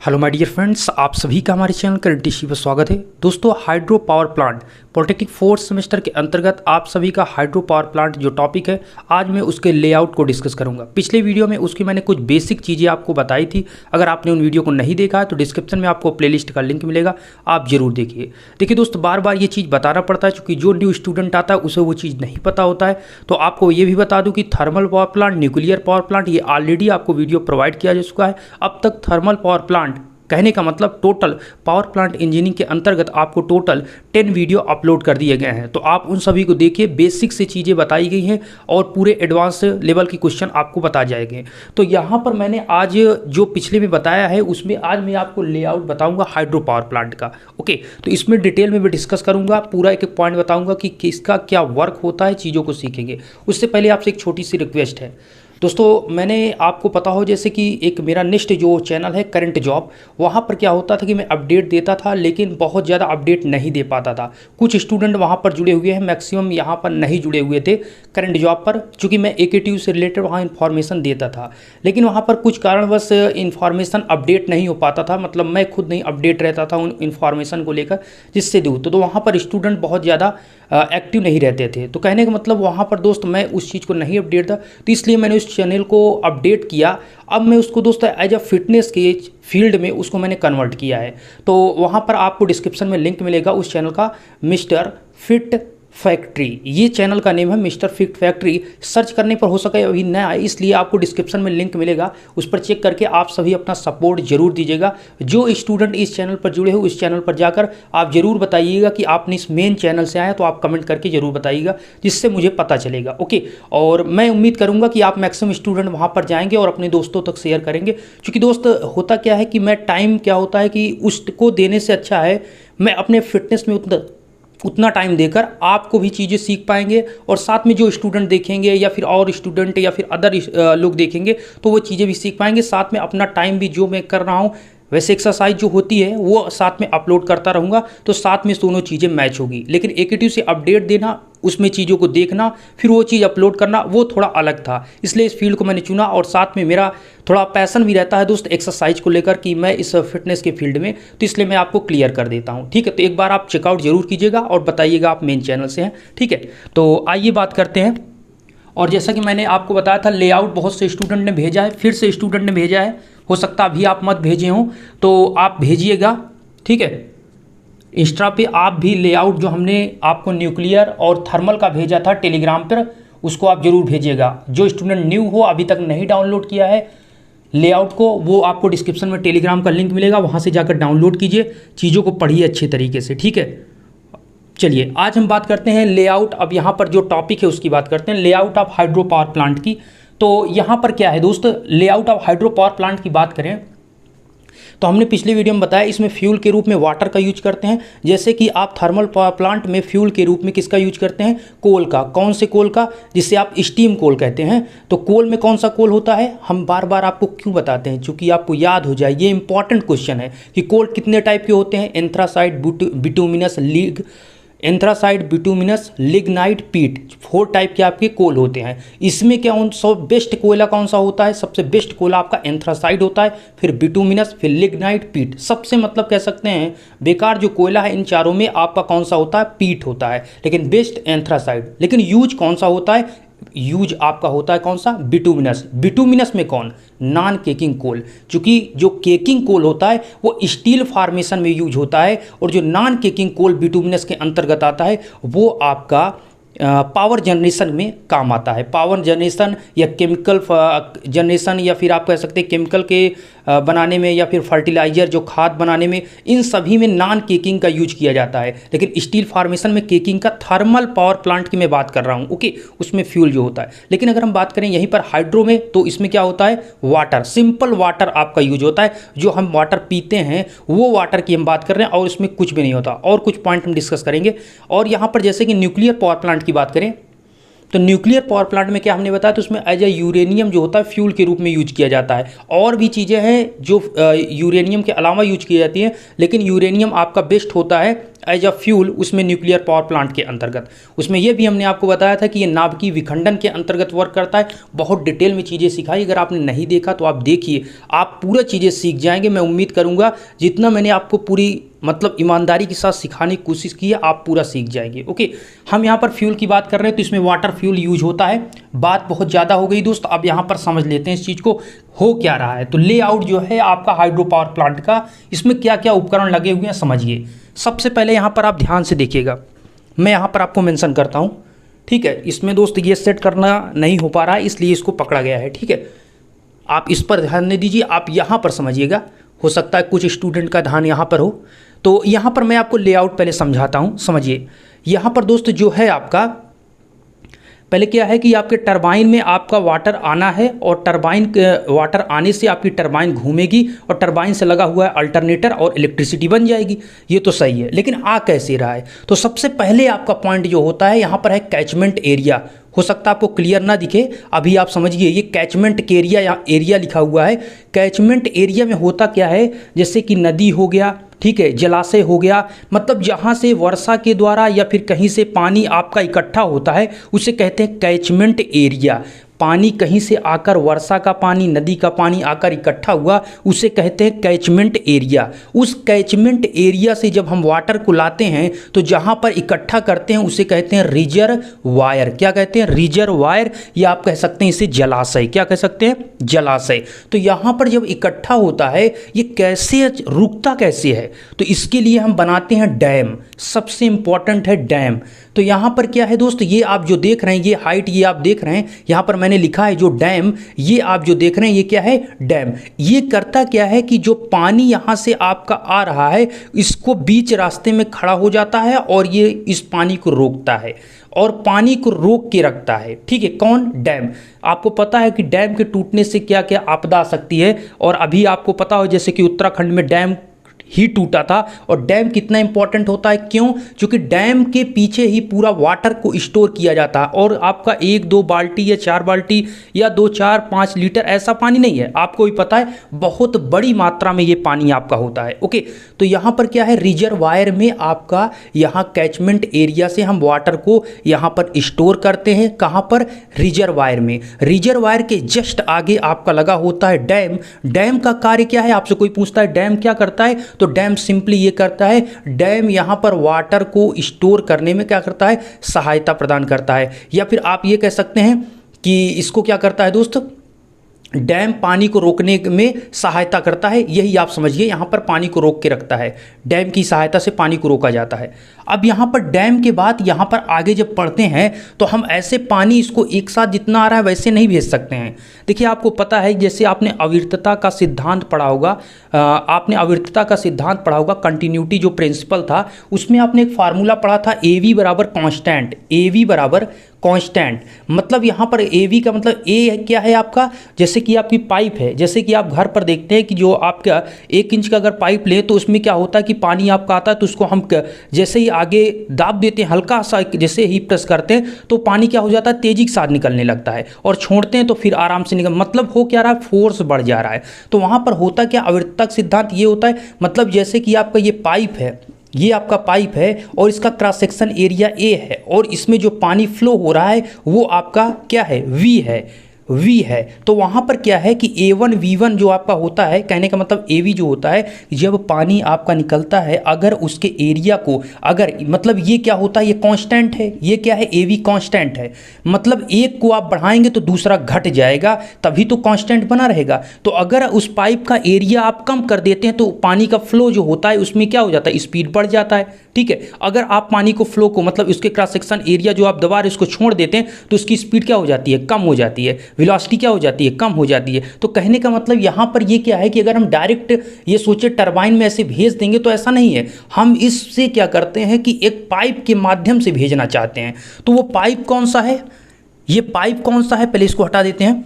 Hello my dear friends, आप सभी का हमारे चैनल करंट इश्यू पर स्वागत है। दोस्तों, hydro power plant polytechnic fourth semester के अंतर्गत आप सभी का हाइड्रो पावर प्लांट जो टॉपिक है, आज मैं उसके लेआउट को डिस्कस करूंगा। पिछले वीडियो में उसकी मैंने कुछ बेसिक चीज़ें आपको बताई थी। अगर आपने उन वीडियो को नहीं देखा है तो डिस्क्रिप्शन में आपको प्लेलिस्ट का लिंक मिलेगा, आप जरूर देखिए। देखिए दोस्तों, बार बार ये चीज़ बताना पड़ता है क्योंकि जो न्यू स्टूडेंट आता है उसे वो चीज़ नहीं पता होता है। तो आपको ये भी बता दूँ कि thermal power plant, nuclear power plant, ये ऑलरेडी आपको वीडियो प्रोवाइड किया जा चुका है। अब तक थर्मल पावर प्लांट कहने का मतलब टोटल पावर प्लांट इंजीनियरिंग के अंतर्गत आपको टोटल 10 वीडियो अपलोड कर दिए गए हैं। तो आप उन सभी को देखिए, बेसिक से चीज़ें बताई गई हैं और पूरे एडवांस लेवल की क्वेश्चन आपको बता जाएंगे। तो यहाँ पर मैंने आज जो पिछले में बताया है उसमें आज मैं आपको लेआउट बताऊंगा हाइड्रो पावर प्लांट का। ओके, तो इसमें डिटेल में मैं डिस्कस करूंगा, पूरा एक एक पॉइंट बताऊंगा कि किसका क्या वर्क होता है, चीज़ों को सीखेंगे। उससे पहले आपसे एक छोटी सी रिक्वेस्ट है दोस्तों, मैंने आपको पता हो जैसे कि एक मेरा नेक्स्ट जो चैनल है करंट जॉब, वहाँ पर क्या होता था कि मैं अपडेट देता था लेकिन बहुत ज़्यादा अपडेट नहीं दे पाता था। कुछ स्टूडेंट वहाँ पर जुड़े हुए हैं, मैक्सिमम यहाँ पर नहीं जुड़े हुए थे करंट जॉब पर, चूँकि मैं AKTU से रिलेटेड वहाँ इन्फॉर्मेशन देता था। लेकिन वहाँ पर कुछ कारणवश इन्फॉर्मेशन अपडेट नहीं हो पाता था, मतलब मैं खुद नहीं अपडेट रहता था उन इन्फॉर्मेशन को लेकर जिससे दूँ। तो वहाँ पर स्टूडेंट बहुत ज़्यादा एक्टिव नहीं रहते थे। तो कहने का मतलब वहाँ पर दोस्त मैं उस चीज़ को नहीं अपडेट था, तो इसलिए मैंने उस चैनल को अपडेट किया। अब मैं उसको दोस्तों एज अ फिटनेस के फील्ड में उसको मैंने कन्वर्ट किया है। तो वहाँ पर आपको डिस्क्रिप्शन में लिंक मिलेगा उस चैनल का, मिस्टर फिट फैक्ट्री, ये चैनल का नेम है मिस्टर फिट फैक्ट्री। सर्च करने पर हो सके अभी नया है, इसलिए आपको डिस्क्रिप्शन में लिंक मिलेगा, उस पर चेक करके आप सभी अपना सपोर्ट जरूर दीजिएगा। जो स्टूडेंट इस चैनल पर जुड़े हो उस चैनल पर जाकर आप जरूर बताइएगा कि आपने इस मेन चैनल से आए, तो आप कमेंट करके जरूर बताइएगा जिससे मुझे पता चलेगा। ओके, और मैं उम्मीद करूँगा कि आप मैक्सिमम स्टूडेंट वहाँ पर जाएंगे और अपने दोस्तों तक शेयर करेंगे। क्योंकि दोस्त होता क्या है कि मैं टाइम क्या होता है कि उसको देने से अच्छा है मैं अपने फिटनेस में उतना टाइम देकर आपको भी चीज़ें सीख पाएंगे, और साथ में जो स्टूडेंट देखेंगे या फिर और स्टूडेंट या फिर अदर लोग देखेंगे तो वो चीज़ें भी सीख पाएंगे। साथ में अपना टाइम भी जो मैं कर रहा हूँ वैसे एक्सरसाइज जो होती है वो साथ में अपलोड करता रहूँगा, तो साथ में दोनों चीज़ें मैच होगी। लेकिन AKTU से अपडेट देना, उसमें चीज़ों को देखना, फिर वो चीज़ अपलोड करना, वो थोड़ा अलग था। इसलिए इस फील्ड को मैंने चुना, और साथ में मेरा थोड़ा पैसन भी रहता है दोस्त एक्सरसाइज को लेकर कि मैं इस फिटनेस के फील्ड में, तो इसलिए मैं आपको क्लियर कर देता हूँ। ठीक है, तो एक बार आप चेकआउट जरूर कीजिएगा और बताइएगा आप मेन चैनल से हैं। ठीक है, तो आइए बात करते हैं। और जैसा कि मैंने आपको बताया था, लेआउट बहुत से स्टूडेंट ने भेजा है, फिर से स्टूडेंट ने भेजा है, हो सकता अभी आप मत भेजे हों तो आप भेजिएगा। ठीक है, इंस्टा पे आप भी लेआउट जो हमने आपको न्यूक्लियर और थर्मल का भेजा था टेलीग्राम पर, उसको आप जरूर भेजिएगा। जो स्टूडेंट न्यू हो, अभी तक नहीं डाउनलोड किया है लेआउट को, वो आपको डिस्क्रिप्शन में टेलीग्राम का लिंक मिलेगा, वहाँ से जाकर डाउनलोड कीजिए, चीज़ों को पढ़िए अच्छे तरीके से। ठीक है, चलिए आज हम बात करते हैं लेआउट। अब यहाँ पर जो टॉपिक है उसकी बात करते हैं, layout of hydro power plant की। तो यहाँ पर क्या है दोस्त, layout of hydro power plant की बात करें तो हमने पिछले वीडियो में बताया इसमें फ्यूल के रूप में वाटर का यूज करते हैं। जैसे कि आप थर्मल पावर प्लांट में फ्यूल के रूप में किसका यूज करते हैं, कोल का। कौन से कोल का, जिसे आप स्टीम कोल कहते हैं। तो कोल में कौन सा कोल होता है, हम बार बार आपको क्यों बताते हैं, चूंकि आपको याद हो जाए, ये इंपॉर्टेंट क्वेश्चन है कि कोल कितने टाइप के होते हैं, anthracite, bituminous, anthracite, bituminous, lignite, पीट, 4 टाइप के आपके कोल होते हैं। इसमें क्या सब बेस्ट कोयला कौन सा होता है, सबसे बेस्ट कोयला आपका एंथ्रासाइट होता है, फिर बिटुमिनस, फिर लिग्नाइट, पीट। सबसे मतलब कह सकते हैं बेकार जो कोयला है इन चारों में आपका कौन सा होता है, पीट होता है, लेकिन बेस्ट एंथ्रासाइट। लेकिन यूज कौन सा होता है, यूज आपका होता है कौन सा, बिटुमिनस। बिटुमिनस में कौन, नॉन केकिंग कोल। चूंकि जो केकिंग कोल होता है वो स्टील फार्मेशन में यूज होता है, और जो नॉन केकिंग कोल बिटुमिनस के अंतर्गत आता है वो आपका पावर जनरेशन में काम आता है। पावर जनरेशन या केमिकल जनरेशन, या फिर आप कह सकते हैं केमिकल के बनाने में, या फिर फर्टिलाइजर जो खाद बनाने में, इन सभी में नॉन केकिंग का यूज किया जाता है। लेकिन स्टील फार्मेशन में केकिंग का, थर्मल पावर प्लांट की मैं बात कर रहा हूँ। ओके, उसमें फ्यूल जो होता है। लेकिन अगर हम बात करें यहीं पर हाइड्रो में, तो इसमें क्या होता है, वाटर, सिंपल वाटर आपका यूज होता है। जो हम वाटर पीते हैं वो वाटर की हम बात कर रहे हैं, और इसमें कुछ भी नहीं होता। और कुछ पॉइंट हम डिस्कस करेंगे। और यहाँ पर जैसे कि न्यूक्लियर पावर प्लांट की बात करें तो न्यूक्लियर पावर प्लांट में क्या हमने बताया, तो उसमें एज ए यूरेनियम जो होता है फ्यूल के रूप में यूज किया जाता है। और भी चीज़ें हैं जो यूरेनियम के अलावा यूज की जाती हैं, लेकिन यूरेनियम आपका बेस्ट होता है एज अ फ्यूल उसमें न्यूक्लियर पावर प्लांट के अंतर्गत। उसमें ये भी हमने आपको बताया था कि ये नाभिकीय विखंडन के अंतर्गत वर्क करता है। बहुत डिटेल में चीज़ें सिखाई, अगर आपने नहीं देखा तो आप देखिए, आप पूरा चीज़ें सीख जाएंगे। मैं उम्मीद करूँगा जितना मैंने आपको पूरी मतलब ईमानदारी के साथ सिखाने की कोशिश की है, आप पूरा सीख जाएंगे। ओके, हम यहाँ पर फ्यूल की बात कर रहे हैं तो इसमें वाटर फ्यूल यूज होता है। बात बहुत ज़्यादा हो गई दोस्त, अब यहाँ पर समझ लेते हैं इस चीज़ को हो क्या रहा है। तो लेआउट जो है आपका हाइड्रो पावर प्लांट का, इसमें क्या क्या उपकरण लगे हुए हैं समझिए। सबसे पहले यहाँ पर आप ध्यान से देखिएगा, मैं यहाँ पर आपको मेंशन करता हूँ, ठीक है। इसमें दोस्त ये सेट करना नहीं हो पा रहा है इसलिए इसको पकड़ा गया है, ठीक है। आप इस पर ध्यान नहीं दीजिए, आप यहाँ पर समझिएगा, हो सकता है कुछ स्टूडेंट का ध्यान यहाँ पर हो। तो यहाँ पर मैं आपको लेआउट पहले समझाता हूँ, समझिए। यहाँ पर दोस्त जो है आपका पहले क्या है कि आपके टरबाइन में आपका वाटर आना है और टरबाइन के वाटर आने से आपकी टरबाइन घूमेगी और टरबाइन से लगा हुआ है अल्टरनेटर और इलेक्ट्रिसिटी बन जाएगी। ये तो सही है, लेकिन आ कैसे रहा है? तो सबसे पहले आपका पॉइंट जो होता है यहाँ पर है कैचमेंट एरिया। हो सकता है आपको क्लियर ना दिखे, अभी आप समझिए, ये कैचमेंट के एरिया या एरिया लिखा हुआ है। कैचमेंट एरिया में होता क्या है, जैसे कि नदी हो गया, ठीक है, जलाशय हो गया, मतलब जहाँ से वर्षा के द्वारा या फिर कहीं से पानी आपका इकट्ठा होता है उसे कहते हैं कैचमेंट एरिया। पानी कहीं से आकर, वर्षा का पानी, नदी का पानी आकर इकट्ठा हुआ, उसे कहते हैं कैचमेंट एरिया। उस कैचमेंट एरिया से जब हम वाटर को लाते हैं तो जहाँ पर इकट्ठा करते हैं उसे कहते हैं रिजर्वायर। क्या कहते हैं? रिजर्वायर, या आप कह सकते हैं इसे जलाशय। क्या कह सकते हैं? जलाशय। तो यहाँ पर जब इकट्ठा होता है, ये कैसे रुकता कैसे है? तो इसके लिए हम बनाते हैं डैम। सबसे इंपॉर्टेंट है डैम। तो यहाँ पर क्या है दोस्त, ये आप जो देख रहे हैं, ये हाइट ये आप देख रहे हैं, यहाँ पर मैंने लिखा है जो डैम, ये आप जो देख रहे हैं ये क्या है? डैम। ये करता क्या है कि जो पानी यहाँ से आपका आ रहा है, इसको बीच रास्ते में खड़ा हो जाता है और ये इस पानी को रोकता है और पानी को रोक के रखता है, ठीक है। कौन? डैम। आपको पता है कि डैम के टूटने से क्या क्या आपदा आ सकती है, और अभी आपको पता हो जैसे कि उत्तराखंड में डैम ही टूटा था। और डैम कितना इंपॉर्टेंट होता है, क्यों? क्योंकि डैम के पीछे ही पूरा वाटर को स्टोर किया जाता है और आपका 1-2 बाल्टी या 4 बाल्टी या 2-4-5 लीटर ऐसा पानी नहीं है, आपको भी पता है बहुत बड़ी मात्रा में ये पानी आपका होता है। ओके, तो यहाँ पर क्या है, रिजर्वायर में आपका यहाँ कैचमेंट एरिया से हम वाटर को यहाँ पर स्टोर करते हैं। कहाँ पर? रिजर्वायर में। रिजर्वायर के जस्ट आगे आपका लगा होता है डैम। डैम का कार्य क्या है? आपसे कोई पूछता है डैम क्या करता है, तो डैम सिंपली ये करता है, डैम यहाँ पर वाटर को स्टोर करने में क्या करता है? सहायता प्रदान करता है। या फिर आप ये कह सकते हैं कि इसको क्या करता है दोस्त, डैम पानी को रोकने में सहायता करता है। यही आप समझिए, यहाँ पर पानी को रोक के रखता है, डैम की सहायता से पानी को रोका जाता है। अब यहाँ पर डैम के बाद यहाँ पर आगे जब पढ़ते हैं तो हम ऐसे पानी इसको एक साथ जितना आ रहा है वैसे नहीं भेज सकते हैं। देखिए, आपको पता है जैसे आपने अविरतता का सिद्धांत पढ़ा होगा, आपने अविरतता का सिद्धांत पढ़ा होगा, कंटिन्यूटी जो प्रिंसिपल था, उसमें आपने एक फार्मूला पढ़ा था, AV बराबर कॉन्स्टेंट। AV बराबर कांस्टेंट, मतलब यहाँ पर AV का मतलब ए क्या है आपका, जैसे कि आपकी पाइप है, जैसे कि आप घर पर देखते हैं कि जो आपका 1 इंच का अगर पाइप ले तो उसमें क्या होता है कि पानी आपका आता है तो उसको हम जैसे ही आगे दाब देते हैं, हल्का सा जैसे ही प्रेस करते हैं तो पानी क्या हो जाता है, तेजी के साथ निकलने लगता है, और छोड़ते हैं तो फिर आराम से निकल, मतलब हो क्या रहा है, फोर्स बढ़ जा रहा है। तो वहाँ पर होता क्या, आवर्तक सिद्धांत ये होता है, मतलब जैसे कि आपका ये पाइप है, ये आपका पाइप है और इसका क्रॉस सेक्शन एरिया A है और इसमें जो पानी फ्लो हो रहा है वो आपका क्या है, V है। तो वहाँ पर क्या है कि A1 V1 जो आपका होता है, कहने का मतलब AV जो होता है, जब पानी आपका निकलता है अगर उसके एरिया को, अगर मतलब ये क्या होता है, ये कांस्टेंट है, ये क्या है, AV कांस्टेंट है, मतलब एक को आप बढ़ाएंगे तो दूसरा घट जाएगा, तभी तो कांस्टेंट बना रहेगा। तो अगर उस पाइप का एरिया आप कम कर देते हैं तो पानी का फ्लो जो होता है उसमें क्या हो जाता है, स्पीड बढ़ जाता है, ठीक है। अगर आप पानी को फ्लो को मतलब उसके क्रॉस सेक्शन एरिया जो आप दबा रहे उसको छोड़ देते हैं तो उसकी स्पीड क्या हो जाती है, कम हो जाती है, वेलोसिटी क्या हो जाती है, कम हो जाती है। तो कहने का मतलब यहाँ पर ये क्या है कि अगर हम डायरेक्ट ये सोचे टरबाइन में ऐसे भेज देंगे तो ऐसा नहीं है, हम इससे क्या करते हैं कि एक पाइप के माध्यम से भेजना चाहते हैं। तो वो पाइप कौन सा है, ये पाइप कौन सा है, पहले इसको हटा देते हैं।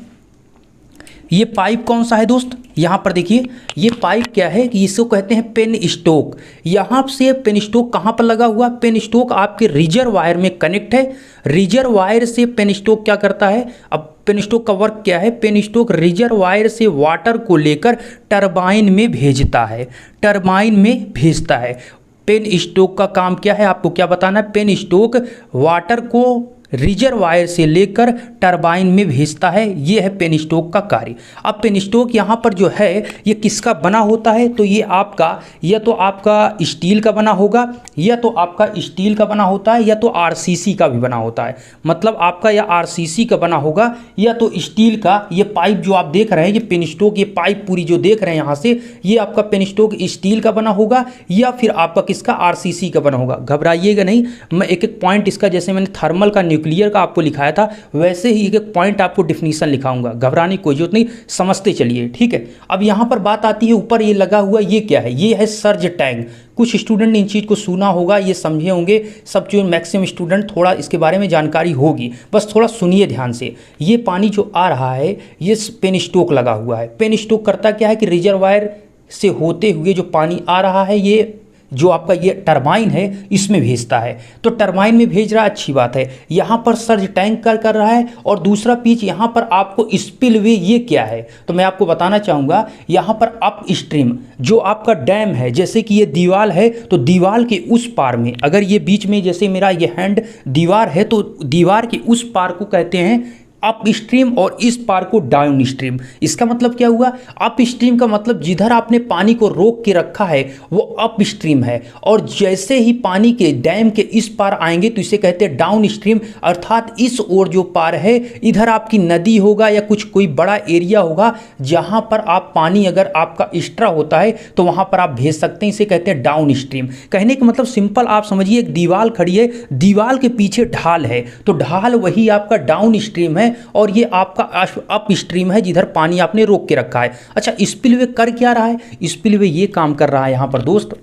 ये पाइप कौन सा है दोस्त, यहाँ पर देखिए, ये पाइप क्या है कि इसको कहते हैं पेन स्टोक। यहाँ से पेन स्टोक कहाँ पर लगा हुआ, पेन स्टोक आपके रिजर्वायर में कनेक्ट है। रिजर्वायर से पेन स्टोक क्या करता है, अब पेन स्टोक का वर्क क्या है, पेन स्टोक रिजर्वायर से वाटर को लेकर टरबाइन में भेजता है, टरबाइन में भेजता है। पेन स्टोक का काम क्या है, आपको क्या बताना है, पेन स्टोक वाटर को रिजर्वायर से लेकर टरबाइन में भेजता है, ये है पेन स्टोक का कार्य। अब पेन स्टोक यहाँ पर जो है ये किसका बना होता है, तो ये आपका या तो आपका स्टील का बना होगा, या तो आपका स्टील का बना होता है, या तो आरसीसी का भी बना होता है। मतलब आपका या आरसीसी का बना होगा या तो स्टील का। ये पाइप जो आप देख रहे हैं, ये पेन स्टोक, ये पाइप पूरी जो देख रहे हैं यहाँ से, ये आपका पेन स्टोक स्टील का बना होगा या फिर आपका किसका, आरसीसी का बना होगा। घबराइएगा नहीं, मैं एक एक पॉइंट इसका, जैसे मैंने थर्मल का न्यूक्लियर का आपको लिखाया था, वैसे ही एक एक पॉइंट आपको डिफिनीशन लिखाऊंगा। घबराने की कोई जरूरत नहीं, समझते चलिए, ठीक है। अब यहाँ पर बात आती है, ऊपर ये लगा हुआ ये क्या है, ये है सर्ज टैंक। कुछ स्टूडेंट ने इन चीज़ को सुना होगा, ये समझे होंगे, सब जो मैक्सिमम स्टूडेंट थोड़ा इसके बारे में जानकारी होगी, बस थोड़ा सुनिए ध्यान से। ये पानी जो आ रहा है ये पेन स्टोक लगा हुआ है। पेन स्टोक करता क्या है कि रिजर्वायर से होते हुए जो पानी आ रहा है ये जो आपका ये टरबाइन है इसमें भेजता है। तो टरबाइन में भेज रहा है, अच्छी बात है। यहाँ पर सर्ज टैंक कर रहा है। और दूसरा पीच यहाँ पर आपको स्पिलवे, ये क्या है, तो मैं आपको बताना चाहूँगा, यहाँ पर अप स्ट्रीम जो आपका डैम है, जैसे कि ये दीवार है, तो दीवार के उस पार में, अगर ये बीच में जैसे मेरा ये हैंड दीवार है, तो दीवार के उस पार को कहते हैं अप स्ट्रीम और इस पार को डाउन स्ट्रीम। इसका मतलब क्या हुआ, अप स्ट्रीम का मतलब जिधर आपने पानी को रोक के रखा है वो अप स्ट्रीम है, और जैसे ही पानी के डैम के इस पार आएंगे तो इसे कहते हैं डाउन स्ट्रीम। अर्थात इस ओर जो पार है, इधर आपकी नदी होगा या कुछ कोई बड़ा एरिया होगा जहां पर आप पानी अगर आपका एक्स्ट्रा होता है तो वहां पर आप भेज सकते हैं, इसे कहते हैं डाउन स्ट्रीम। कहने का मतलब सिंपल आप समझिए, एक दीवार खड़ी है, दीवार के पीछे ढाल है, तो ढाल वही आपका डाउन स्ट्रीम है, और ये आपका अप स्ट्रीम है जिधर पानी आपने रोक के रखा है। अच्छा, स्पिलवे कर क्या रहा है, स्पिलवे ये काम कर रहा है यहाँ पर दोस्त,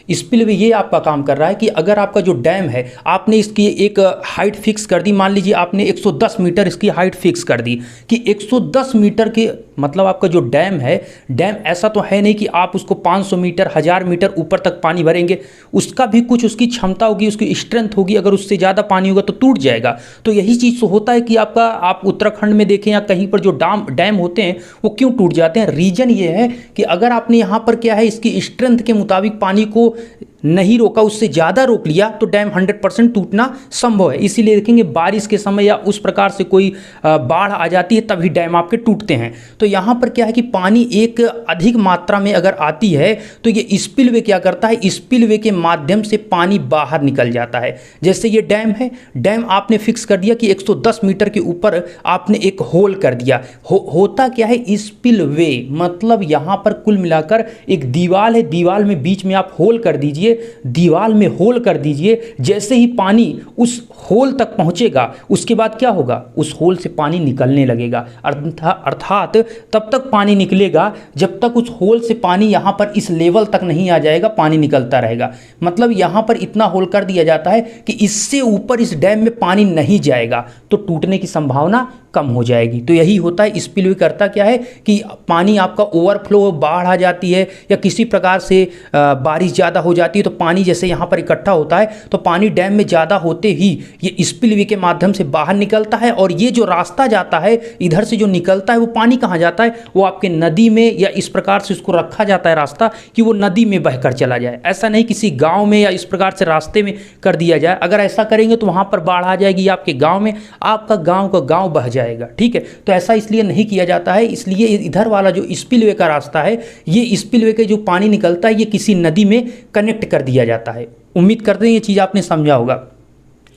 स्पिलवे ये आपका काम कर रहा है कि अगर आपका जो डैम है आपने इसकी एक हाइट फिक्स कर दी, मान लीजिए आपने 110 मीटर इसकी हाइट फिक्स कर दी कि 110 मीटर के मतलब आपका जो डैम है, डैम ऐसा तो है नहीं कि आप उसको 500 मीटर 1000 मीटर ऊपर तक पानी भरेंगे, उसका भी कुछ उसकी क्षमता होगी, उसकी स्ट्रेंथ होगी, अगर उससे ज़्यादा पानी होगा तो टूट जाएगा। तो यही चीज़ तो होता है कि आपका आप उत्तराखंड में देखें या कहीं पर जो डैम होते हैं वो क्यों टूट जाते हैं, रीज़न ये है कि अगर आपने यहाँ पर क्या है इसकी स्ट्रेंथ के मुताबिक पानी को नहीं रोका, उससे ज़्यादा रोक लिया, तो डैम 100% टूटना संभव है। इसीलिए देखेंगे बारिश के समय या उस प्रकार से कोई बाढ़ आ जाती है तभी डैम आपके टूटते हैं। तो यहाँ पर क्या है कि पानी एक अधिक मात्रा में अगर आती है तो ये स्पिलवे क्या करता है, स्पिलवे के माध्यम से पानी बाहर निकल जाता है। जैसे ये डैम है, डैम आपने फिक्स कर दिया कि 110 मीटर के ऊपर आपने एक होल कर दिया, होता क्या है स्पिलवे, मतलब यहाँ पर कुल मिलाकर एक दीवार है, दीवार में बीच में आप होल कर दीजिए, दीवार में होल कर दीजिए। जैसे ही पानी उस होल तक पहुंचेगा उसके बाद क्या होगा, उस होल से पानी निकलने लगेगा। अर्थात तब तक पानी निकलेगा जब तक उस होल से पानी यहां पर इस लेवल तक नहीं आ जाएगा, पानी निकलता रहेगा। मतलब यहां पर इतना होल कर दिया जाता है कि इससे ऊपर इस डैम में पानी नहीं जाएगा, तो टूटने की संभावना कम हो जाएगी। तो यही होता है स्पिलवे करता क्या है कि पानी आपका ओवरफ्लो, बाढ़ आ जाती है या किसी प्रकार से बारिश ज़्यादा हो जाती है, तो पानी जैसे यहाँ पर इकट्ठा होता है तो पानी डैम में ज़्यादा होते ही ये स्पिलवे के माध्यम से बाहर निकलता है, और ये जो रास्ता जाता है इधर से जो निकलता है वो पानी कहाँ जाता है, वो आपके नदी में, या इस प्रकार से उसको रखा जाता है रास्ता कि वो नदी में बहकर चला जाए। ऐसा नहीं किसी गाँव में या इस प्रकार से रास्ते में कर दिया जाए, अगर ऐसा करेंगे तो वहाँ पर बाढ़ आ जाएगी आपके गाँव में, आपका गाँव का गाँव बह जाएगा। ठीक है, तो ऐसा इसलिए नहीं किया जाता है। इसलिए इधर वाला जो स्पिलवे का रास्ता है, ये स्पिलवे के जो पानी निकलता है ये किसी नदी में कनेक्ट कर दिया जाता है। उम्मीद करते हैं ये चीज़ आपने समझा होगा।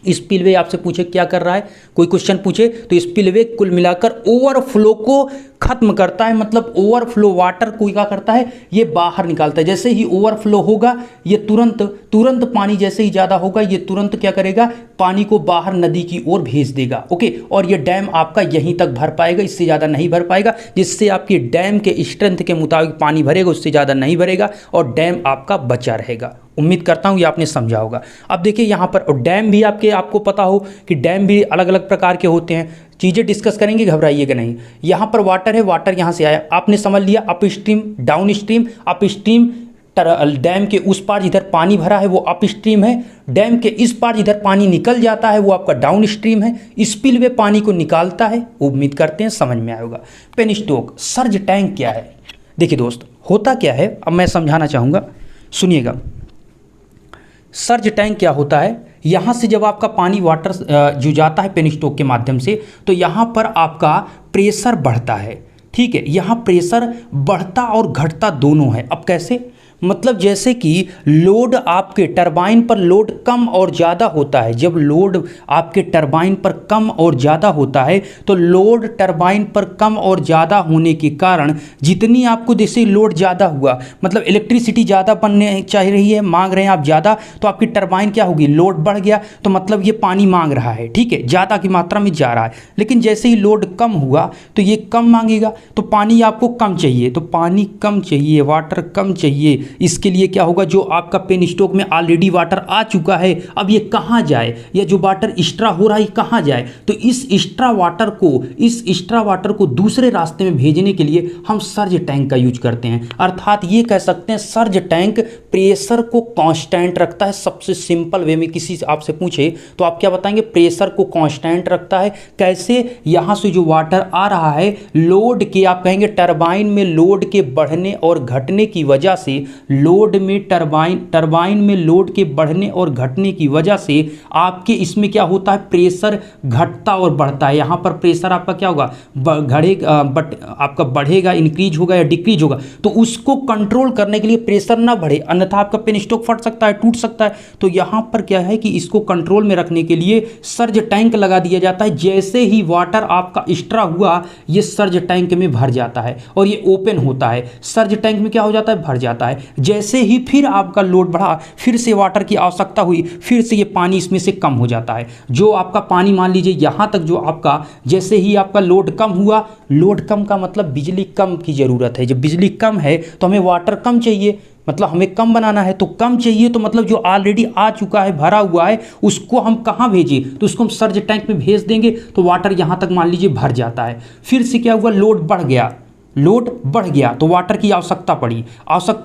स्पिलवे आपसे पूछे क्या कर रहा है, कोई क्वेश्चन पूछे तो स्पिलवे कुल मिलाकर ओवरफ्लो को खत्म करता है, मतलब ओवरफ्लो वाटर को क्या करता है, ये बाहर निकालता है। जैसे ही ओवरफ्लो होगा ये तुरंत पानी जैसे ही ज़्यादा होगा ये तुरंत क्या करेगा, पानी को बाहर नदी की ओर भेज देगा। ओके, और ये डैम आपका यहीं तक भर पाएगा, इससे ज़्यादा नहीं भर पाएगा, जिससे आपकी डैम के स्ट्रेंथ के मुताबिक पानी भरेगा, उससे ज़्यादा नहीं भरेगा और डैम आपका बचा रहेगा। उम्मीद करता हूँ ये आपने समझा होगा। अब देखिए यहाँ पर डैम भी आपको पता हो कि डैम भी अलग अलग प्रकार के होते हैं, चीज़ें डिस्कस करेंगे, घबराइएगा नहीं। यहाँ पर वाटर है, वाटर यहाँ से आया, आपने समझ लिया up stream down stream. Up stream dam के उस पार जिधर पानी भरा है वो अप स्ट्रीम है, डैम के इस पार जिधर पानी निकल जाता है वो आपका डाउन स्ट्रीम है। स्पिलवे पानी को निकालता है, उम्मीद करते हैं समझ में आया होगा। पेन स्टोक सर्ज टैंक क्या है, देखिए दोस्त होता क्या है, अब मैं समझाना चाहूँगा, सुनिएगा। सर्ज टैंक क्या होता है, यहाँ से जब आपका पानी वाटर जो जाता है पेनस्टॉक के माध्यम से, तो यहाँ पर आपका प्रेशर बढ़ता है। ठीक है, यहाँ प्रेशर बढ़ता और घटता दोनों है। अब कैसे, मतलब जैसे कि लोड आपके टरबाइन पर लोड कम और ज़्यादा होता है, जब लोड आपके टरबाइन पर कम और ज़्यादा होता है तो लोड टरबाइन पर कम और ज़्यादा होने के कारण जितनी आपको जैसे लोड ज़्यादा हुआ, मतलब इलेक्ट्रिसिटी ज़्यादा बनने चाह रही है, मांग रहे हैं आप ज़्यादा, तो आपकी टरबाइन क्या होगी, लोड बढ़ गया तो मतलब ये पानी मांग रहा है। ठीक है, ज़्यादा की मात्रा में जा रहा है। लेकिन जैसे ही लोड कम हुआ तो ये कम मांगेगा, तो पानी आपको कम चाहिए, तो पानी कम चाहिए, वाटर कम चाहिए। इसके लिए क्या होगा, जो आपका पेनस्टॉक में ऑलरेडी वाटर आ चुका है, अब ये कहाँ जाए, या जो वाटर एक्स्ट्रा हो रहा है कहाँ जाए, तो इस एक्स्ट्रा वाटर को दूसरे रास्ते में भेजने के लिए हम सर्ज टैंक का यूज करते हैं। अर्थात ये कह सकते हैं सर्ज टैंक प्रेशर को कांस्टेंट रखता है। सबसे सिंपल वे में किसी से आपसे पूछे तो आप क्या बताएंगे, प्रेशर को कांस्टेंट रखता है। कैसे, यहाँ से जो वाटर आ रहा है लोड के, आप कहेंगे टरबाइन में लोड के बढ़ने और घटने की वजह से, लोड में टरबाइन में लोड के बढ़ने और घटने की वजह से आपके इसमें क्या होता है, प्रेशर घटता और बढ़ता है। यहाँ पर प्रेशर आपका क्या होगा, आपका बढ़ेगा, इंक्रीज होगा या डिक्रीज होगा। तो उसको कंट्रोल करने के लिए प्रेशर ना बढ़े, अन्यथा आपका पेनस्टॉक फट सकता है, टूट सकता है। तो यहाँ पर क्या है कि इसको कंट्रोल में रखने के लिए सर्ज टैंक लगा दिया जाता है। जैसे ही वाटर आपका एक्स्ट्रा हुआ ये सर्ज टैंक में भर जाता है और ये ओपन होता है। सर्ज टैंक में क्या हो जाता है, भर जाता है। जैसे ही फिर आपका लोड बढ़ा, फिर से वाटर की आवश्यकता हुई, फिर से ये पानी इसमें से कम हो जाता है। जो आपका पानी मान लीजिए यहाँ तक जो आपका, जैसे ही आपका लोड कम हुआ, लोड कम का मतलब बिजली कम की ज़रूरत है। जब बिजली कम है तो हमें वाटर कम चाहिए, मतलब हमें कम बनाना है, तो कम चाहिए तो मतलब जो ऑलरेडी आ चुका है, भरा हुआ है, उसको हम कहाँ भेजें, तो उसको हम सर्ज टैंक में भेज देंगे तो वाटर यहाँ तक मान लीजिए भर जाता है। फिर से क्या हुआ, लोड बढ़ गया तो वाटर की आवश्यकता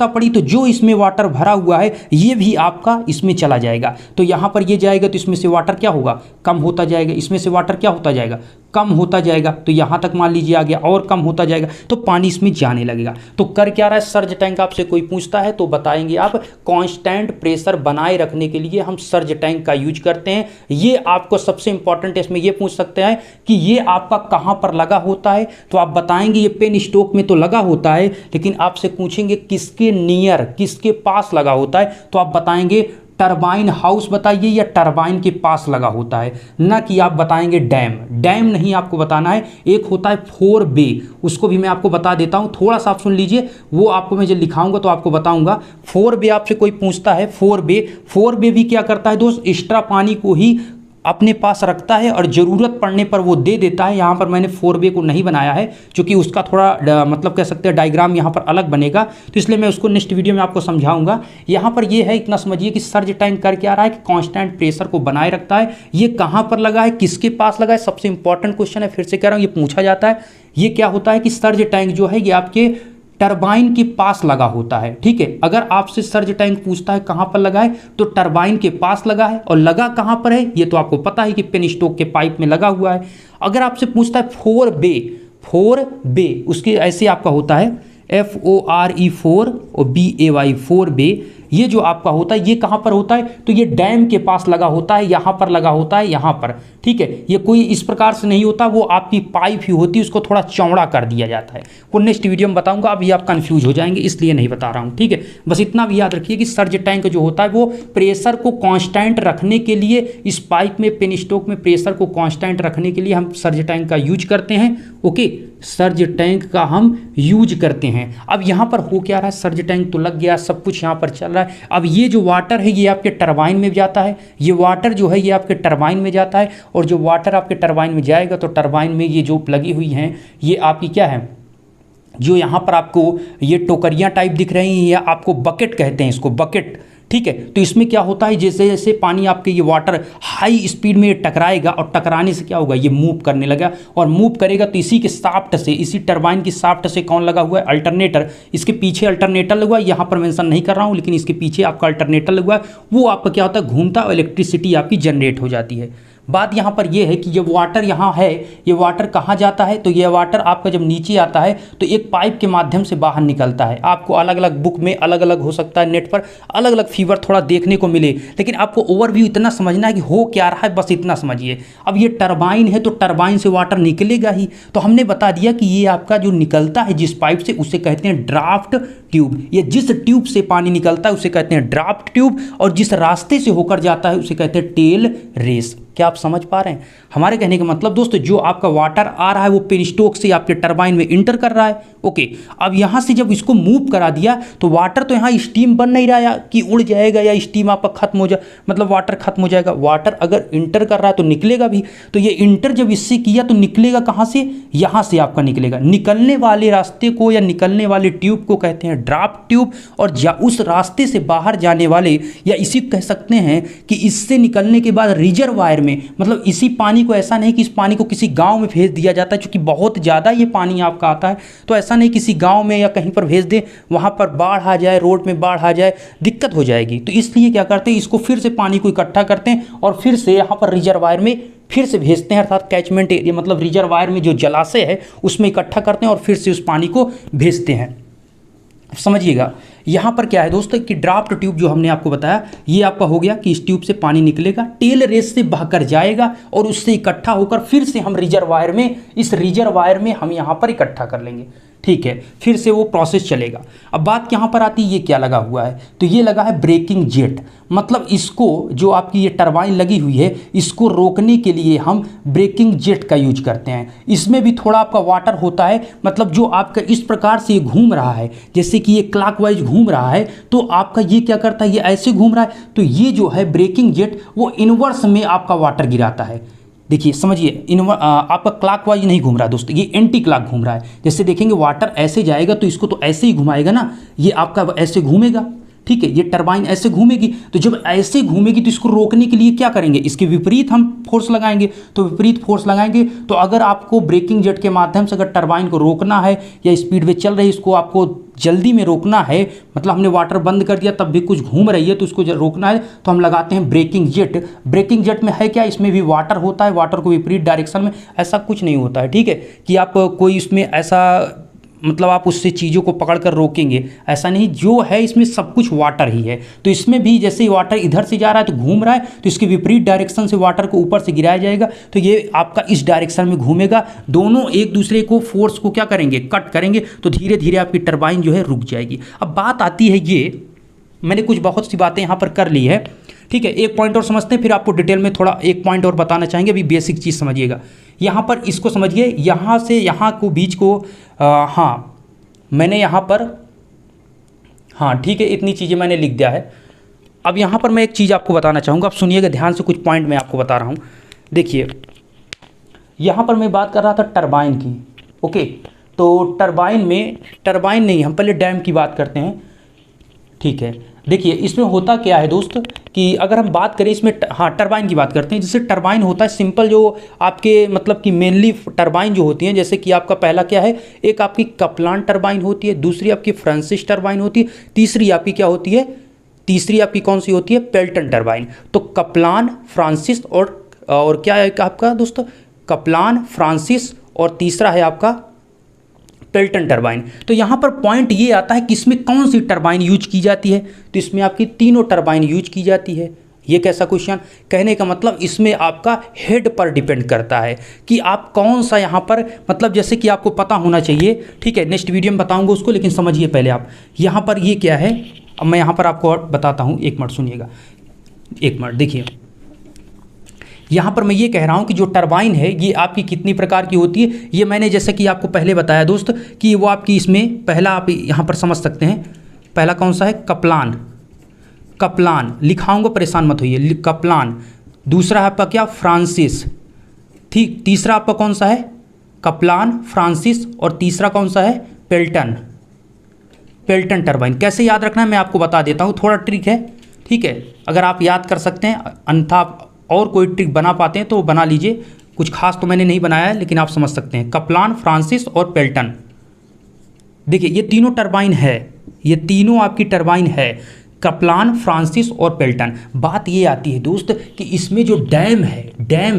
पड़ी तो जो इसमें वाटर भरा हुआ है ये भी आपका इसमें चला जाएगा। तो यहाँ पर ये जाएगा तो इसमें से वाटर क्या होगा, कम होता जाएगा, इसमें से वाटर क्या होता जाएगा, कम होता जाएगा। तो यहाँ तक मान लीजिए आ गया और कम होता जाएगा तो पानी इसमें जाने लगेगा। तो कर क्या रहा है सर्ज टैंक, आपसे कोई पूछता है तो बताएंगे आप कांस्टेंट प्रेशर बनाए रखने के लिए हम सर्ज टैंक का यूज करते हैं। ये आपको सबसे इंपॉर्टेंट इसमें ये पूछ सकते हैं कि ये आपका कहाँ पर लगा होता है, तो आप बताएंगे ये पेनस्टॉक में तो लगा होता है, लेकिन आपसे पूछेंगे किसके नियर, किसके पास लगा होता है, तो आप बताएंगे टरबाइन हाउस बताइए या टरबाइन के पास लगा होता है, ना कि आप बताएंगे डैम नहीं आपको बताना है। एक होता है 4 बे, उसको भी मैं आपको बता देता हूं, थोड़ा सा आप सुन लीजिए, वो आपको मैं जब लिखाऊंगा तो आपको बताऊंगा। 4 बे आपसे कोई पूछता है, 4 बे भी क्या करता है दोस्त, एक्स्ट्रा पानी को ही अपने पास रखता है और ज़रूरत पड़ने पर वो दे देता है। यहाँ पर मैंने 4 बे को नहीं बनाया है क्योंकि उसका थोड़ा मतलब कह सकते हैं डायग्राम यहाँ पर अलग बनेगा, तो इसलिए मैं उसको नेक्स्ट वीडियो में आपको समझाऊंगा। यहाँ पर ये है, इतना समझिए कि सर्ज टैंक कर क्या रहा है कि कांस्टेंट प्रेशर को बनाए रखता है। ये कहाँ पर लगा है, किसके पास लगा है, सबसे इंपॉर्टेंट क्वेश्चन है, फिर से कह रहा हूँ ये पूछा जाता है। ये क्या होता है कि सर्ज टैंक जो है ये आपके टरबाइन के पास लगा होता है। ठीक है, अगर आपसे सर्ज टैंक पूछता है कहां पर लगा है तो टरबाइन के पास लगा है, और लगा कहां पर है ये तो आपको पता है कि पेनस्टॉक के पाइप में लगा हुआ है। अगर आपसे पूछता है 4 बे उसके ऐसे आपका होता है FORE 4 और BAY 4 बे, ये जो आपका होता है ये कहाँ पर होता है, तो ये डैम के पास लगा होता है, यहाँ पर लगा होता है, यहाँ पर। ठीक है, ये कोई इस प्रकार से नहीं होता, वो आपकी पाइप ही होती है, उसको थोड़ा चौड़ा कर दिया जाता है। वो नेक्स्ट वीडियो में बताऊंगा, अभी आप कंफ्यूज हो जाएंगे इसलिए नहीं बता रहा हूँ। ठीक है, बस इतना भी याद रखिए कि सर्ज टैंक जो होता है वो प्रेशर को कांस्टेंट रखने के लिए, इस पाइप में पेनस्टॉक में प्रेशर को कांस्टेंट रखने के लिए हम सर्ज टैंक का यूज करते हैं। ओके, सर्ज टैंक का हम यूज करते हैं। अब यहाँ पर हो क्या रहा है, सर्ज टैंक तो लग गया, सब कुछ यहाँ पर चल रहा है। अब ये जो वाटर है ये आपके टरबाइन में जाता है, ये वाटर जो है ये आपके टरबाइन में जाता है, और जो वाटर आपके टरबाइन में जाएगा तो टरबाइन में ये जो लगी हुई हैं ये आपकी क्या है, जो यहाँ पर आपको ये टोकरियाँ टाइप दिख रही हैं, या आपको बकेट कहते हैं इसको, बकेट। ठीक है, तो इसमें क्या होता है, जैसे जैसे पानी आपके ये वाटर हाई स्पीड में टकराएगा और टकराने से क्या होगा, ये मूव करने लगा, और मूव करेगा तो इसी के शाफ्ट से, इसी टरबाइन की शाफ्ट से कौन लगा हुआ है, अल्टरनेटर। इसके पीछे अल्टरनेटर लगा हुआ है, यहाँ पर मेंशन नहीं कर रहा हूँ, लेकिन इसके पीछे आपका अल्टरनेटर लगा हुआ है। वो आपका क्या होता है, घूमता और इलेक्ट्रिसिटी आपकी जनरेट हो जाती है। बात यहाँ पर ये है कि ये वाटर यहाँ है, ये वाटर कहाँ जाता है, तो ये वाटर आपका जब नीचे आता है तो एक पाइप के माध्यम से बाहर निकलता है। आपको अलग अलग बुक में अलग अलग हो सकता है, नेट पर अलग अलग फीवर थोड़ा देखने को मिले, लेकिन आपको ओवरव्यू इतना समझना है कि हो क्या रहा है, बस इतना समझिए। अब ये टरबाइन है तो टरबाइन से वाटर निकलेगा ही, तो हमने बता दिया कि ये आपका जो निकलता है जिस पाइप से उसे कहते हैं ड्राफ्ट ट्यूब। ये जिस ट्यूब से पानी निकलता है उसे कहते हैं ड्राफ्ट ट्यूब, और जिस रास्ते से होकर जाता है उसे कहते हैं टेल रेस। क्या आप समझ पा रहे हैं हमारे कहने का मतलब दोस्तों? जो आपका वाटर आ रहा है वो पेनस्टोक से आपके टरबाइन में इंटर कर रहा है। ओके, अब यहाँ से जब इसको मूव करा दिया तो वाटर तो यहाँ स्टीम बन नहीं रहा है कि उड़ जाएगा या स्टीम आपका खत्म हो जाए, मतलब वाटर खत्म हो जाएगा। वाटर अगर इंटर कर रहा है तो निकलेगा भी। तो ये इंटर जब इससे किया तो निकलेगा कहाँ से? यहाँ से आपका निकलेगा। निकलने वाले रास्ते को या निकलने वाले ट्यूब को कहते हैं ड्राफ्ट ट्यूब, और उस रास्ते से बाहर जाने वाले, या इसी कह सकते हैं कि इससे निकलने के बाद रिजर्वायर में, मतलब इसी पानी को, ऐसा नहीं कि इस पानी को किसी गांव में भेज दिया जाता है क्योंकि बहुत ज़्यादा ये पानी आपका आता है, तो ऐसा नहीं किसी गांव में या कहीं पर भेज दें, वहाँ पर बाढ़ आ जाए, रोड में बाढ़ आ जाए, दिक्कत हो जाएगी। तो इसलिए क्या करते हैं, इसको फिर से पानी को इकट्ठा करते हैं और फिर से यहाँ पर रिजर्वायर में फिर से भेजते हैं, अर्थात कैचमेंट एरिया मतलब रिजर्वायर में जो जलाशय है उसमें इकट्ठा करते हैं और फिर से उस पानी को भेजते हैं। समझिएगा यहाँ पर क्या है दोस्तों कि ड्राफ्ट ट्यूब जो हमने आपको बताया, ये आपका हो गया कि इस ट्यूब से पानी निकलेगा, टेल रेस से बहकर जाएगा और उससे इकट्ठा होकर फिर से हम रिजर्वायर में, इस रिजर्वायर में हम यहाँ पर इकट्ठा कर लेंगे। ठीक है, फिर से वो प्रोसेस चलेगा। अब बात यहाँ पर आती है, ये क्या लगा हुआ है, तो ये लगा है ब्रेकिंग जेट, मतलब इसको जो आपकी ये टरबाइन लगी हुई है इसको रोकने के लिए हम ब्रेकिंग जेट का यूज करते हैं। इसमें भी थोड़ा आपका वाटर होता है, मतलब जो आपका इस प्रकार से घूम रहा है, जैसे कि ये क्लॉकवाइज घूम रहा है, तो आपका ये क्या करता है, ये ऐसे घूम रहा है, तो ये जो है ब्रेकिंग जेट वो इनवर्स में आपका वाटर गिराता है। देखिए समझिए, आपका क्लॉकवाइज नहीं घूम रहा है दोस्तों, ये एंटी क्लॉक घूम रहा है। जैसे देखेंगे वाटर ऐसे जाएगा तो इसको तो ऐसे ही घुमाएगा ना, ये आपका ऐसे घूमेगा। ठीक है, ये टरबाइन ऐसे घूमेगी, तो जब ऐसे घूमेगी तो इसको रोकने के लिए क्या करेंगे, इसके विपरीत हम फोर्स लगाएंगे। तो विपरीत फोर्स लगाएंगे तो अगर आपको ब्रेकिंग जेट के माध्यम से अगर टरबाइन को रोकना है या स्पीड में चल रही है इसको आपको जल्दी में रोकना है, मतलब हमने वाटर बंद कर दिया तब भी कुछ घूम रही है तो उसको रोकना है, तो हम लगाते हैं ब्रेकिंग जेट। ब्रेकिंग जेट में है क्या, इसमें भी वाटर होता है, वाटर को विपरीत डायरेक्शन में, ऐसा कुछ नहीं होता है। ठीक है, कि आप कोई इसमें ऐसा मतलब आप उससे चीज़ों को पकड़ कर रोकेंगे, ऐसा नहीं, जो है इसमें सब कुछ वाटर ही है। तो इसमें भी जैसे वाटर इधर से जा रहा है तो घूम रहा है, तो इसके विपरीत डायरेक्शन से वाटर को ऊपर से गिराया जाएगा, तो ये आपका इस डायरेक्शन में घूमेगा। दोनों एक दूसरे को फोर्स को क्या करेंगे, कट करेंगे, तो धीरे धीरे आपकी टरबाइन जो है रुक जाएगी। अब बात आती है, ये मैंने कुछ बहुत सी बातें यहाँ पर कर ली है। ठीक है, एक पॉइंट और समझते हैं, फिर आपको डिटेल में थोड़ा एक पॉइंट और बताना चाहेंगे। अभी बेसिक चीज़ समझिएगा, यहाँ पर इसको समझिए, यहाँ से यहाँ को बीच को हाँ मैंने यहाँ पर, हाँ ठीक है, इतनी चीज़ें मैंने लिख दिया है। अब यहाँ पर मैं एक चीज़ आपको बताना चाहूँगा, आप सुनिएगा ध्यान से, कुछ पॉइंट मैं आपको बता रहा हूँ। देखिए यहाँ पर मैं बात कर रहा था टरबाइन की। ओके, तो टरबाइन में, टरबाइन नहीं, हम पहले डैम की बात करते हैं। ठीक है, देखिए इसमें होता क्या है दोस्त कि अगर हम बात करें इसमें, हाँ टरबाइन की बात करते हैं। जैसे टरबाइन होता है सिंपल, जो आपके मतलब कि मेनली टरबाइन जो होती हैं, जैसे कि आपका पहला क्या है, एक आपकी कपलान टरबाइन होती है, दूसरी आपकी फ्रांसिस टरबाइन होती है, तीसरी आपकी क्या होती है, तीसरी आपकी कौन सी होती है, पेल्टन टरबाइन। तो कपलान, फ्रांसिस और क्या है आपका दोस्तों, कपलान, फ्रांसिस और तीसरा है आपका पेल्टन टरबाइन। तो यहाँ पर पॉइंट ये आता है कि इसमें कौन सी टरबाइन यूज की जाती है, तो इसमें आपकी तीनों टरबाइन यूज की जाती है। ये कैसा क्वेश्चन, कहने का मतलब इसमें आपका हेड पर डिपेंड करता है कि आप कौन सा यहाँ पर, मतलब जैसे कि आपको पता होना चाहिए। ठीक है, नेक्स्ट वीडियो में बताऊँगा उसको, लेकिन समझिए पहले आप यहाँ पर ये क्या है। अब मैं यहाँ पर आपको बताता हूँ, एक मिनट सुनिएगा, एक मिनट देखिए। यहाँ पर मैं ये कह रहा हूँ कि जो टरबाइन है ये आपकी कितनी प्रकार की होती है, ये मैंने जैसे कि आपको पहले बताया दोस्त कि वो आपकी इसमें पहला आप यहाँ पर समझ सकते हैं। पहला कौन सा है, कपलान, कपलान लिखाऊंगा, परेशान मत होइए, कपलान। दूसरा है आपका क्या, फ्रांसिस। ठीक, तीसरा आपका कौन सा है, कपलान, फ्रांसिस, और तीसरा कौन सा है, पेल्टन, पेल्टन टरबाइन। कैसे याद रखना है मैं आपको बता देता हूँ, थोड़ा ट्रिक है। ठीक है, अगर आप याद कर सकते हैं, अन्यथा और कोई ट्रिक बना पाते हैं तो बना लीजिए, कुछ खास तो मैंने नहीं बनाया है लेकिन आप समझ सकते हैं। कपलान, फ्रांसिस और पेल्टन, देखिए ये तीनों टरबाइन है, ये तीनों आपकी टरबाइन है। कप्लान, फ्रांसिस और पेल्टन। बात ये आती है दोस्त कि इसमें जो डैम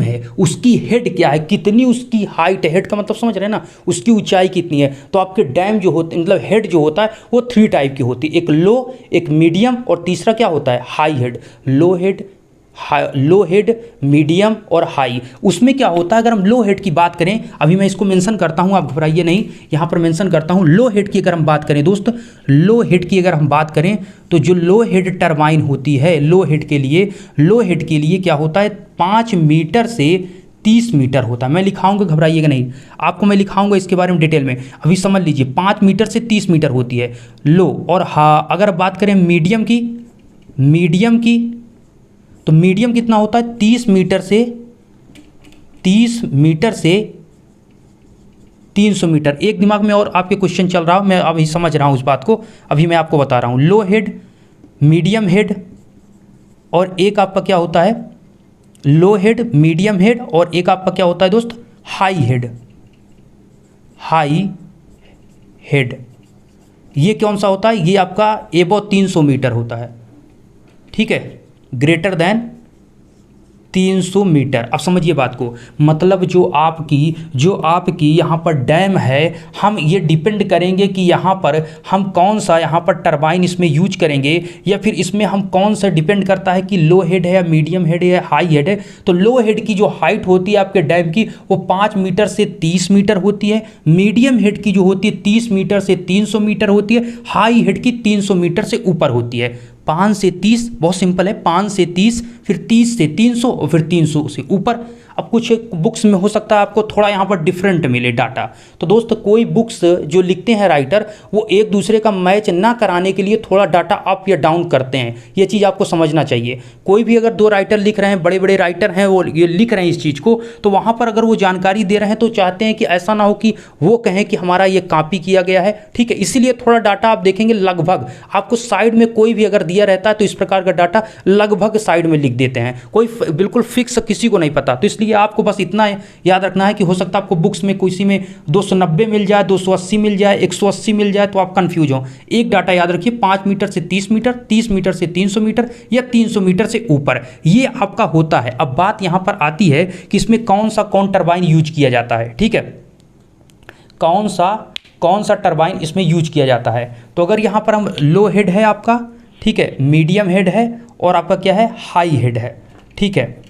है उसकी हेड क्या है, कितनी उसकी हाइट है। हेड का मतलब समझ रहे हैं ना, उसकी ऊंचाई कितनी है। तो आपके डैम जो होते मतलब हेड जो होता है वो 3 टाइप की होती है, एक लो, एक मीडियम और तीसरा क्या होता है, हाई हेड। लो हेड, मीडियम और हाई। उसमें क्या होता है, अगर हम लो हेड की बात करें, अभी मैं इसको मेंशन करता हूं, आप घबराइए नहीं, यहां पर मेंशन करता हूं। लो हेड की अगर हम बात करें दोस्त, लो हेड की अगर हम बात करें तो जो लो हेड टरबाइन होती है, लो हेड के लिए क्या होता है, 5 मीटर से 30 मीटर होता है। मैं लिखाऊंगा, घबराइएगा नहीं, आपको मैं लिखाऊंगा इसके बारे में डिटेल में, अभी समझ लीजिए। 5 मीटर से 30 मीटर होती है लो। और हाँ, अगर बात करें मीडियम की तो मीडियम कितना होता है, 30 मीटर से 300 मीटर। एक दिमाग में और आपके क्वेश्चन चल रहा हो, मैं अभी समझ रहा हूँ उस बात को, अभी मैं आपको बता रहा हूँ। लो हेड, मीडियम हेड और एक आपका क्या होता है, लो हेड, मीडियम हेड और एक आपका क्या होता है दोस्त, हाई हेड। ये कौन सा होता है, ये आपका एबो 300 मीटर होता है, ठीक है, ग्रेटर देन 300 मीटर। अब समझिए बात को, मतलब जो आपकी यहाँ पर डैम है, हम ये डिपेंड करेंगे कि यहाँ पर हम कौन सा यहाँ पर टरबाइन इसमें यूज करेंगे, या फिर इसमें हम कौन सा डिपेंड करता है कि लो हेड है या मीडियम हेड है या हाई हेड है। तो लो हेड की जो हाइट होती है आपके डैम की वो 5 मीटर से 30 मीटर होती है। मीडियम हेड की जो होती है 30 मीटर से 300 मीटर होती है। हाई हेड की 300 मीटर से ऊपर होती है। 5 से 30 बहुत सिंपल है, 5 से 30, फिर 30 से 300 और फिर 300 से ऊपर। अब कुछ बुक्स में हो सकता है आपको थोड़ा यहाँ पर डिफरेंट मिले डाटा, तो दोस्त कोई बुक्स जो लिखते हैं राइटर वो एक दूसरे का मैच ना कराने के लिए थोड़ा डाटा अप या डाउन करते हैं, ये चीज़ आपको समझना चाहिए। कोई भी अगर 2 राइटर लिख रहे हैं, बड़े बड़े राइटर हैं, वो ये लिख रहे हैं इस चीज़ को, तो वहाँ पर अगर वो जानकारी दे रहे हैं तो चाहते हैं कि ऐसा ना हो कि वो कहें कि हमारा ये कॉपी किया गया है, ठीक है। इसीलिए थोड़ा डाटा आप देखेंगे लगभग आपको साइड में कोई भी अगर दिया रहता है तो इस प्रकार का डाटा लगभग साइड में लिख देते हैं, कोई बिल्कुल फिक्स किसी को नहीं पता। तो इसलिए आपको बस इतना याद रखना है कि हो सकता है आपको बुक्स में किसी में 290 मिल जाए, 280 मिल जाए, 180 मिल जाए, तो आप कंफ्यूज हो। एक डाटा याद रखिए, 5 मीटर से 30 मीटर, 30 मीटर से 300 मीटर या 300 मीटर से ऊपर, ये आपका होता है। अब बात यहां पर आती है कि इसमें कौन टरबाइन यूज किया जाता है, ठीक है, कौन सा टरबाइन इसमें यूज किया जाता है। तो अगर यहां पर हम लो हेड है आपका, ठीक है, मीडियम हेड है और आपका क्या है, हाई हेड है, ठीक है।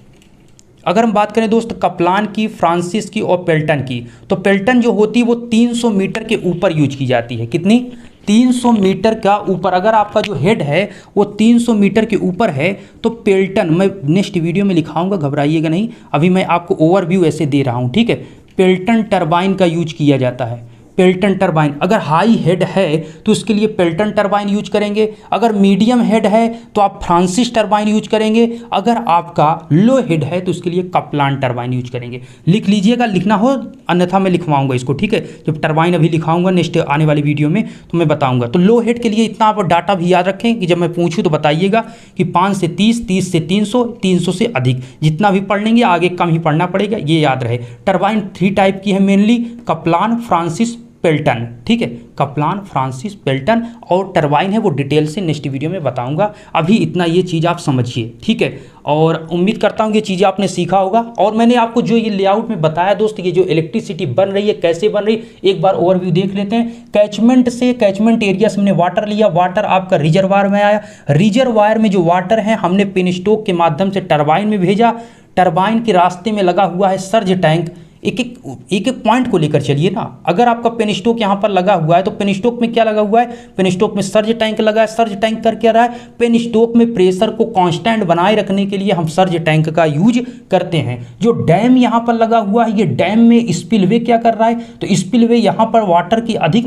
अगर हम बात करें दोस्त कप्लान की, फ्रांसिस की और पेल्टन की, तो पेल्टन जो होती है वो 300 मीटर के ऊपर यूज की जाती है। कितनी, 300 मीटर का ऊपर। अगर आपका जो हेड है वो 300 मीटर के ऊपर है तो पेल्टन, मैं नेक्स्ट वीडियो में लिखाऊंगा, घबराइएगा नहीं, अभी मैं आपको ओवरव्यू ऐसे दे रहा हूँ, ठीक है। पेल्टन टरबाइन का यूज किया जाता है। पेल्टन टरबाइन अगर हाई हेड है तो उसके लिए पेल्टन टरबाइन यूज करेंगे, अगर मीडियम हेड है तो आप फ्रांसिस टरबाइन यूज करेंगे, अगर आपका लो हेड है तो उसके लिए कप्लान टरबाइन यूज करेंगे। लिख लीजिएगा, लिखना हो अन्यथा मैं लिखवाऊंगा इसको, ठीक है। जब टरबाइन अभी लिखाऊंगा नेक्स्ट आने वाली वीडियो में तो मैं बताऊंगा। तो लो हेड के लिए इतना आप डाटा भी याद रखें कि जब मैं पूछूं तो बताइएगा कि 5 से 30, 30 से 300, 300 से अधिक, जितना भी पढ़ लेंगे आगे कम ही पढ़ना पड़ेगा, ये याद रहे। टरबाइन 3 टाइप की है मेनली, कप्लान, फ्रांसिस, पेल्टन, ठीक है, कप्लान, फ्रांसिस, पेल्टन, और टरबाइन है वो डिटेल से नेक्स्ट वीडियो में बताऊंगा। अभी इतना ये चीज़ आप समझिए, ठीक है। और उम्मीद करता हूँ ये चीज़ें आपने सीखा होगा। और मैंने आपको जो ये लेआउट में बताया दोस्त, ये जो इलेक्ट्रिसिटी बन रही है कैसे बन रही है, एक बार ओवरव्यू देख लेते हैं। कैचमेंट एरिया से हमने वाटर लिया, वाटर आपका रिजर्वायर में आया, रिजर्वायर में जो वाटर है हमने पेनस्टॉक के माध्यम से टरबाइन में भेजा। टरबाइन के रास्ते में लगा हुआ है सर्ज टैंक। एक पॉइंट को लेकर चलिए ना। अगर आपका पेनस्टॉक यहाँ पर लगा हुआ है तो पेनस्टॉक में क्या लगा हुआ है, पेनस्टॉक में सर्ज टैंक लगा है। सर्ज टैंक कर क्या रहा है, पेनस्टॉक में प्रेशर को कांस्टेंट बनाए रखने के लिए हम सर्ज टैंक का यूज करते हैं। जो डैम यहाँ पर लगा हुआ है, ये डैम में स्पिलवे क्या कर रहा है, तो स्पिलवे यहाँ पर वाटर की अधिक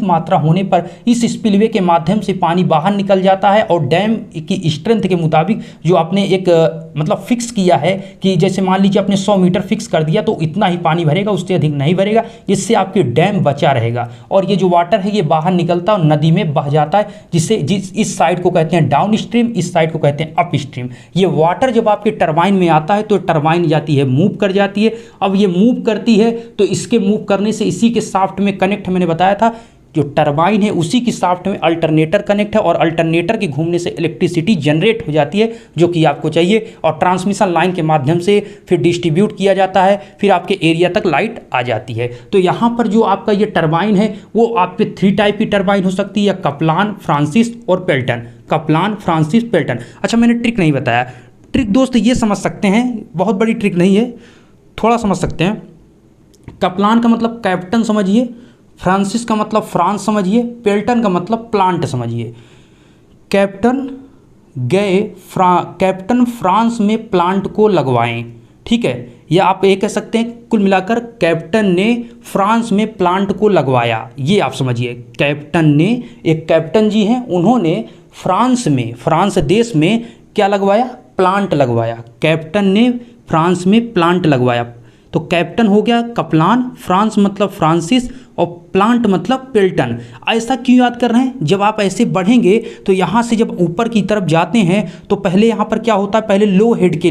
मात्रा होने पर इस स्पिलवे के माध्यम से पानी बाहर निकल जाता है और डैम की स्ट्रेंथ के मुताबिक जो आपने एक मतलब फिक्स किया है कि जैसे मान लीजिए आपने 100 मीटर फिक्स कर दिया तो इतना ही पानी भरेगा, उससे अधिक नहीं भरेगा। इससे आपके डैम बचा रहेगा और ये जो वाटर है ये बाहर निकलता है और नदी में बह जाता है, जिससे इस साइड को कहते हैं डाउन स्ट्रीम, इस साइड को कहते हैं अप स्ट्रीम। ये वाटर जब आपके टरबाइन में आता है तो टरबाइन जाती है, मूव कर जाती है। अब ये मूव करती है तो इसके मूव करने से इसी के शाफ्ट में कनेक्ट, मैंने बताया था जो टरबाइन है उसी की शाफ्ट में अल्टरनेटर कनेक्ट है और अल्टरनेटर के घूमने से इलेक्ट्रिसिटी जनरेट हो जाती है जो कि आपको चाहिए, और ट्रांसमिशन लाइन के माध्यम से फिर डिस्ट्रीब्यूट किया जाता है, फिर आपके एरिया तक लाइट आ जाती है। तो यहाँ पर जो आपका ये टरबाइन है वो आपके 3 टाइप की टरबाइन हो सकती है, या कपलान, फ्रांसिस और पेल्टन। Kaplan, Francis, Pelton. अच्छा, मैंने ट्रिक नहीं बताया। ट्रिक दोस्त ये समझ सकते हैं, बहुत बड़ी ट्रिक नहीं है, थोड़ा समझ सकते हैं। कपलान का मतलब कैप्टन समझिए, फ्रांसिस का मतलब फ्रांस समझिए, पेल्टन का मतलब प्लांट समझिए। कैप्टन कैप्टन फ्रांस में प्लांट को लगवाएं, ठीक है, या आप ये कह सकते हैं कुल मिलाकर कैप्टन ने फ्रांस में प्लांट को लगवाया, ये आप समझिए। कैप्टन ने, एक कैप्टन जी हैं, उन्होंने फ्रांस में, फ्रांस देश में क्या लगवाया? प्लांट लगवाया। कैप्टन ने फ्रांस में प्लांट लगवाया। तो कैप्टन हो गया कपलान, फ्रांस मतलब फ्रांसिस और प्लांट मतलब पेल्टन। ऐसा क्यों याद कर रहे हैं? जब आप ऐसे बढ़ेंगे तो यहाँ से जब ऊपर की तरफ जाते हैं तो पहले यहाँ पर क्या होता है, पहले लो हेड के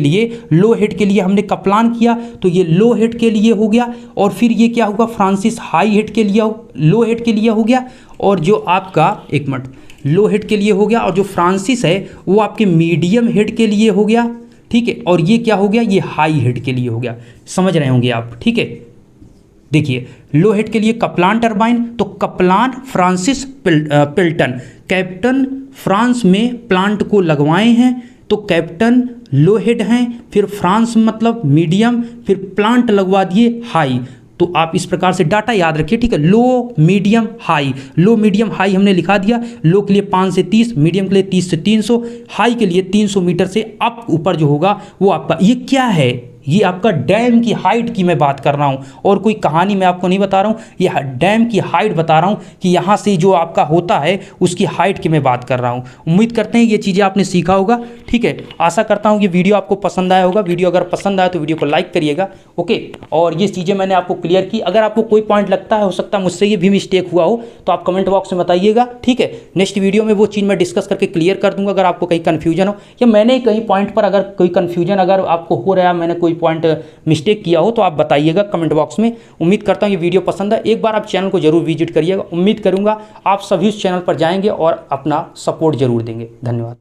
लिए हमने कपलान किया, तो ये लो हेड के लिए हो गया, और फिर ये क्या होगा, फ्रांसिस हाई हेड के लिए, लो हेड के लिए हो गया, और जो आपका एक मिनट लो हेड के लिए हो गया, और जो फ्रांसिस है वो आपके मीडियम हेड के लिए हो गया, ठीक है, और ये क्या हो गया, ये हाई हेड के लिए हो गया। समझ रहे होंगे आप, ठीक है। देखिए, लो हेड के लिए कपलान टरबाइन, तो Kaplan, Francis, Pelton. Captain France में प्लांट को लगवाए हैं, तो कैप्टन लो हेड हैं, फिर फ्रांस मतलब मीडियम, फिर प्लांट लगवा दिए हाई। तो आप इस प्रकार से डाटा याद रखिए, ठीक है। लो, मीडियम, हाई। लो, मीडियम, हाई हमने लिखा दिया। लो के लिए 5 से 30, मीडियम के लिए 30 से 300, हाई के लिए 300 मीटर से अप ऊपर जो होगा वो आपका, ये क्या है, ये आपका डैम की हाइट की मैं बात कर रहा हूँ, और कोई कहानी मैं आपको नहीं बता रहा हूँ, ये डैम की हाइट बता रहा हूँ कि यहाँ से जो आपका होता है उसकी हाइट की मैं बात कर रहा हूँ। उम्मीद करते हैं ये चीज़ें आपने सीखा होगा, ठीक है। आशा करता हूँ ये वीडियो आपको पसंद आया होगा। वीडियो अगर पसंद आया तो वीडियो को लाइक करिएगा, ओके। और ये चीज़ें मैंने आपको क्लियर की। अगर आपको कोई पॉइंट लगता है, हो सकता है मुझसे ये भी मिस्टेक हुआ हो, तो आप कमेंट बॉक्स में बताइएगा, ठीक है। नेक्स्ट वीडियो में वो चीज़ मैं डिस्कस करके क्लियर कर दूंगा। अगर आपको कहीं कन्फ्यूजन हो, या मैंने कहीं पॉइंट पर अगर कोई कन्फ्यूजन अगर आपको हो रहा है, मैंने कोई पॉइंट मिस्टेक किया हो, तो आप बताइएगा कमेंट बॉक्स में। उम्मीद करता हूँ ये वीडियो पसंद है। एक बार आप चैनल को जरूर विजिट करिएगा। उम्मीद करूँगा आप सभी उस चैनल पर जाएंगे और अपना सपोर्ट जरूर देंगे। धन्यवाद।